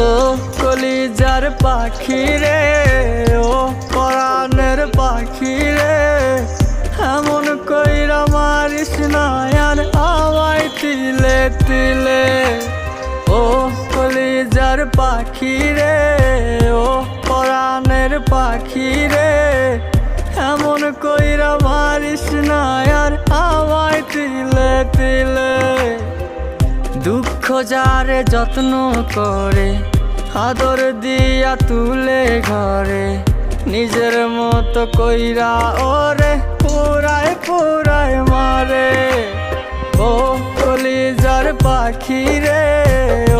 ও কলিজার পাখি রে, ও পরাণের পাখি রে, এমন কইরা মারিস না আর আমায় তিলে তিলে। ও কলিজার পাখি রে, ও পরাণের পাখি রে, এমন কইরা মারিস না আর আমায় তিলে তিলে। দুঃখ যারে যত্ন করে, আদর দিয়া তুলে ঘরে, নিজের মতো কইরা ওরে পুরায় পুরায় মারে। ও কলিজার পাখি রে, ও